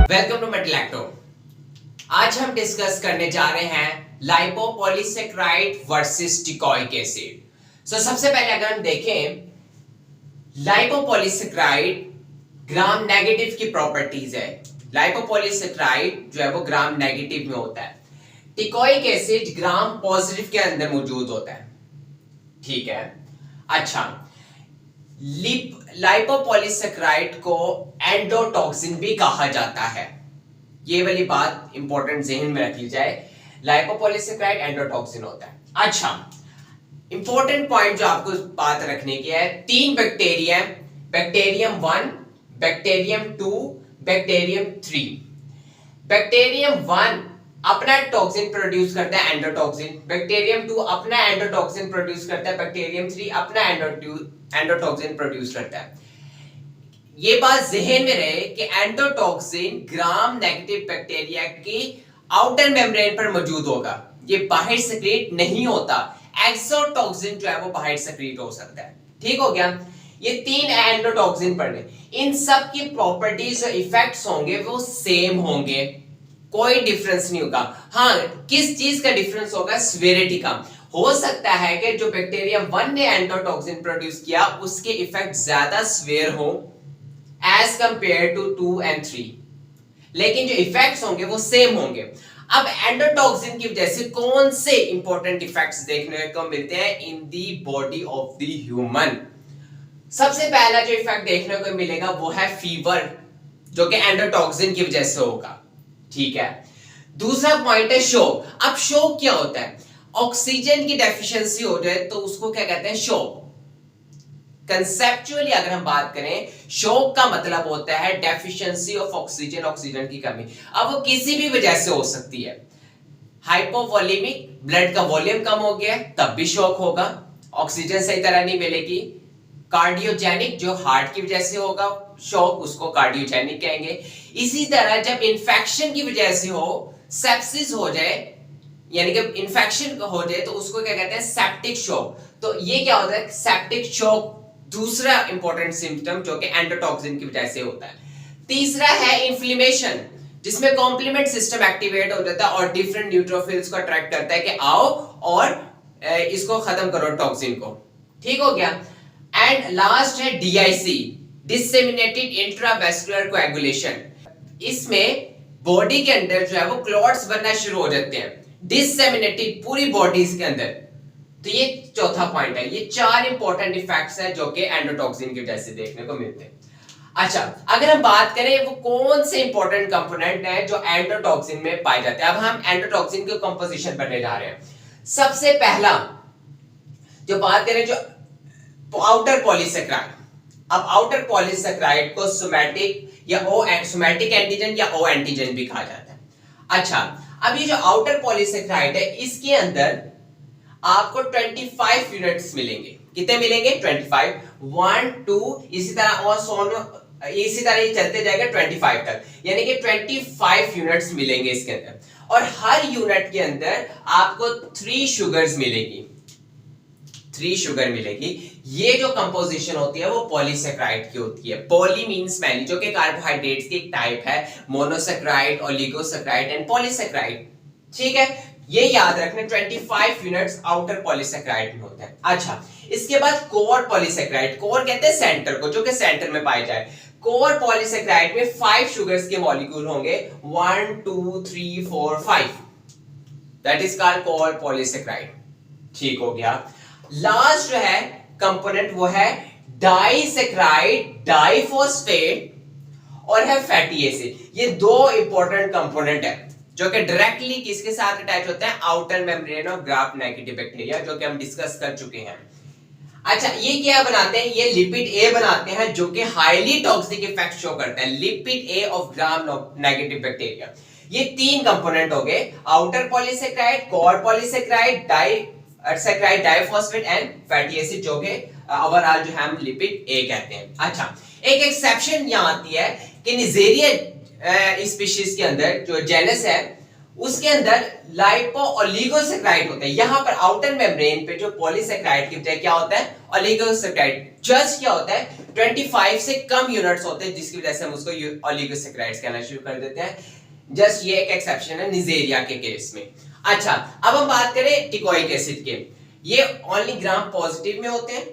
Welcome to मेटलैक्टो। आज हम discuss करने जा रहे हैं लाइपोपॉलीसेकेराइड वर्सेस टिकोइक एसिड। सबसे पहले अगर हम देखें लाइपोपॉलीसेकेराइड ग्राम नेगेटिव की प्रॉपर्टीज है। लाइपोपॉलीसेकेराइड जो है वो ग्राम नेगेटिव में होता है, टिकोइक एसिड ग्राम पॉजिटिव के अंदर मौजूद होता है। ठीक है, अच्छा, लाइपोपॉलीसेकेराइड को एंडोटॉक्सिन भी कहा जाता है। ये वाली बात इंपॉर्टेंट ज़हन में रखी जाए, लाइपोपॉलीसेकेराइड एंडोटॉक्सिन होता है। अच्छा, इंपॉर्टेंट पॉइंट जो आपको बात रखने की है, तीन bacteria, bacterium 1, bacterium 2, bacterium 3। Bacterium 1 अपना टॉक्सिन प्रोड्यूस करता है एंडोटॉक्सिन, बैक्टीरियम 2 अपना एंडोटॉक्सिन प्रोड्यूस करता है, बैक्टीरियम 3 अपना एंडोटॉक्सिन प्रोड्यूस करता है। ये बात ज़हन में रहे कि एंडोटॉक्सिन ग्राम नेगेटिव बैक्टीरिया की आउटर मेम्ब्रेन पर मौजूद होगा, ये बाहर सेक्रेट नहीं होता। एक्सोटॉक्सिन जो है वो बाहर सेक्रेट हो सकता है। ठीक हो गया, ये तीन एंडोटॉक्सिन पढ़ने, इन सब की प्रॉपर्टीज और इफेक्ट्स होंगे वो सेम होंगे, कोई डिफरेंस नहीं होगा। हाँ, किस चीज का डिफरेंस होगा? स्वेरिटी का। हो सकता है कि जो बैक्टीरियम 1 ने एंडोटॉक्सिन प्रोड्यूस किया उसके इफेक्ट ज्यादा स्वेयर हो एज कंपेयर टू 2 and 3, लेकिन जो इफेक्ट्स होंगे वो सेम होंगे। अब एंडोटॉक्सिन की वजह से कौन से इंपॉर्टेंट इफेक्ट्स देखने को मिलते हैं in the body of the human? सबसे पहला जो इफेक्ट देखने को मिलेगा वो है फीवर, जो कि एंडोटॉक्सिन की वजह से होगा। ठीक है, दूसरा पॉइंट है शॉक। अब शॉक क्या होता है? ऑक्सीजन की डेफिशिएंसी हो जाए तो उसको क्या कहते हैं? शॉक। कंसेप्चुअली अगर हम बात करें, शॉक का मतलब होता है डेफिशिएंसी ऑफ ऑक्सीजन, ऑक्सीजन की कमी। अब वो किसी भी वजह से हो सकती है। हाइपोवोलेमिक, ब्लड का वॉल्यूम कम हो गया तब भी शॉक होगा, ऑक्सीजन सही तरह नहीं मिलेगी। कार्डियोजेनिक, जो हार्ट की वजह से होगा शॉक, उसको कार्डियोजेनिक कहेंगे। इसी तरह जब इंफेक्शन की वजह से हो, सेप्सिस हो जाए, यानी कि इंफेक्शन हो जाए तो उसको क्या कहते हैं? Septic shock. तो ये क्या होता है? सेप्टिक शॉक दूसरा इंपॉर्टेंट सिम्टम जो कि एंडोटॉक्सिन की वजह से होता है। तीसरा है इन्फ्लेमेशन, जिसमें कॉम्प्लीमेंट सिस्टम एक्टिवेट हो जाता है और डिफरेंट न्यूट्रोफिल्स को अट्रैक्ट करता है कि आओ और इसको खत्म करो टॉक्सिन को। ठीक हो गया। एंड लास्ट है डीआईसी, डिसेमिनेटेड इंट्रावेस्कुलर कोएगुलेशन। इसमें बॉडी के अंदर जो है वो क्लॉट्स बनना शुरू हो जाते हैं, डिसेमिनेटेड पूरी बॉडीज के अंदर। तो ये चौथा पॉइंट है। ये चार इंपॉर्टेंट इफेक्ट्स हैं जो कि एंडोटॉक्सिन की वजह से देखने को मिलते हैं। अच्छा, अगर हम बात करें वो कौन से इंपॉर्टेंट कंपोनेंट हैं जो एंडोटॉक्सिन में पाए जाते हैं, अब हम एंडोटॉक्सिन की कंपोजिशन पढ़ने जा रहे हैं। सबसे पहला जो बात करें, जो आउटर पॉलीसेकेराइड। अब आउटर पॉलीसेकेराइड को सोमैटिक या सोमैटिक एंटीजन या ओ एंटीजन भी कहा जाता है। अच्छा, अब ये जो आउटर पॉलीसेकेराइड है इसके अंदर आपको 25 यूनिट्स मिलेंगे। कितने मिलेंगे? 25, 1 2 इसी तरह और इसी तरह ये चलते जाएगा 25 तक, यानी कि 25 यूनिट्स मिलेंगे इसके अंदर। और हर यूनिट के अंदर आपको 3 शुगर्स मिलेगी, 3 शुगर मिलेगी। ये जो कंपोजिशन होती है वो पॉलीसेकेराइड की होती है। पॉली मींस मैनी, जो कि कार्बोहाइड्रेट्स की एक टाइप है, मोनोसेकेराइड, ओलिगोसेकेराइड एंड पॉलीसेकेराइड। ठीक है, ये याद रखना, 25 यूनिट्स आउटर पॉलीसेकेराइड में होते हैं। अच्छा, इसके बाद कोर पॉलीसेकेराइड, कोर कहते हैं सेंटर को, जो कि सेंटर में पाए जाए। कोर पॉलीसेकेराइड में 5 शुगर्स के मॉलिक्यूल होंगे, 1 2 3 4 5, that is called core polysaccharide. ठीक हो गया। लास्ट जो है कंपोनेंट वो है डाइसेकेराइड, डाइफॉस्फेट और है फैटी एसिड। ये दो इंपॉर्टेंट कंपोनेंट है जो कि डायरेक्टली किसके साथ अटैच होते हैं? Outer membrane of gram negative bacteria, जो कि हम डिस्कस कर चुके हैं। अच्छा, ये क्या बनाते हैं? ये लिपिड ए बनाते हैं जो कि हाईली टॉक्सिक इफेक्ट शो करता है, lipid A of gram negative bacteria. ये तीन कंपोनेंट हो गए, outer polysaccharide, core polysaccharide, disaccharide, diphosphate and fatty acid, जो कि ओवरऑल जो हम लिपिड ए कहते हैं। अच्छा, एक एक्सेप्शन यहां आती है कि निजेरिया स्पीशीज के अंदर जो जेनस है उसके अंदर लाइपो-ओलिगोसैकेराइड होते हैं। यहां पर आउटर मेम्ब्रेन पे जो पॉलीसैकेराइड की बजाय क्या होता है, ओलिगोसैकेराइड। जस्ट क्या होता है, 25 से कम यूनिट्स होते हैं, जिसकी वजह से हम उसको ओलिगोसैकेराइड्स कहना शुरू कर देते हैं। जस्ट ये एक एक्सेप्शन है निजेरिया के केस में। अच्छा, अब हम बात करें टिकोइक एसिड के। ये ओनली ग्राम पॉजिटिव में होते हैं।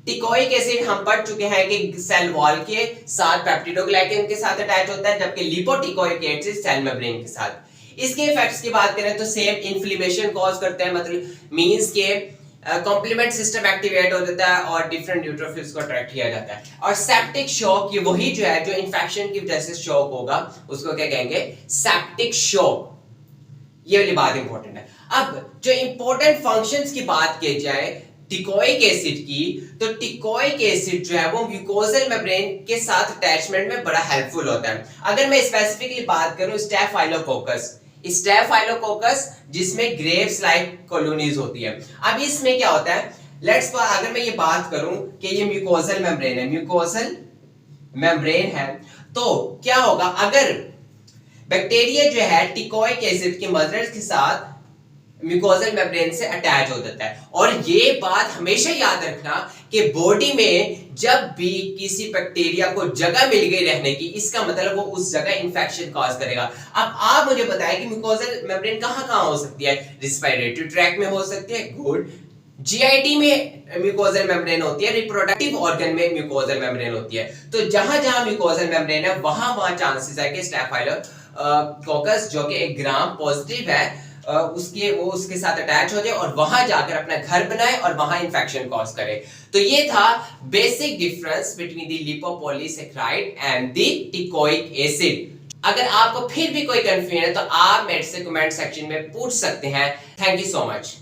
टिकोइक एसिड हम पढ़ चुके हैं कि सेल वॉल के साथ पेप्टिडोग्लाइकन के साथ अटैच होता है, जबकि लिपोटिकोइक एसिड सेल मेम्ब्रेन के साथ। इसके इफेक्ट्स की बात करें तो सेम इन्फ्लेमेशन कॉज करते हैं, मतलब मींस के कॉम्प्लीमेंट सिस्टम एक्टिवेट हो जाता है और डिफरेंट न्यूट्रोफिल्स को अट्रैक्ट किया जाता है। और सेप्टिक शॉक, ये वही जो है जो इन्फेक्शन की वजह से शॉक होगा, उसको क्या कहेंगे, सेप्टिक शॉक। ये वाली बात इंपॉर्टेंट है। अब जो इंपॉर्टेंट फंक्शंस की बात की जाए टिकोइक एसिड की, तो टिकोइक एसिड जो है वो म्यूकोजल मेम्ब्रेन के साथ अटैचमेंट में बड़ा हेल्पफुल होता है। अगर मैं स्पेसिफिकली बात करूं स्टेफाइलोकोकस जिसमें ग्रेव्स लाइक कॉलोनीज होती है। अब इसमें क्या होता है, अगर मैं ये बात करूं कि ये म्यूकोजल मेम्ब्रेन है, तो क्या होगा अगर बैक्टीरिया जो है टिकोइक एसिड के मदर्स के साथ म्यूकोजल मेम्ब्रेन से अटैच हो जाता है। और ये बात हमेशा याद रखना कि बॉडी में जब भी किसी बैक्टीरिया को जगह मिल गई रहने की, इसका मतलब वो उस जगह इंफेक्शन कॉज करेगा। अब आप मुझे बताएं कि म्यूकोजल मेम्ब्रेन कहां हो सकती है, रिस्पिरेटरी ट्रैक्ट में हो सकती है, गुड। जीआईटी में म्यूकोजल मेम्ब्रेन होती है, रिप्रोडक्टिव ऑर्गन में म्यूकोजल मेम्ब्रेन होती है। तो जहां जहां म्यूकोजल मेम्ब्रेन है वहां चांसेस है कि स्टेफाइलोकोकस जो कि एक ग्राम पॉजिटिव है उसके साथ अटैच हो जाए और वहां जाकर अपना घर बनाए और वहां इंफेक्शन कॉज करे। तो ये था basic difference between the lipopolysaccharide and the teichoic acid. अगर आपको फिर भी कोई कंफ्यूजन है तो आप मेरे से कमेंट सेक्शन में पूछ सकते हैं। Thank you so much.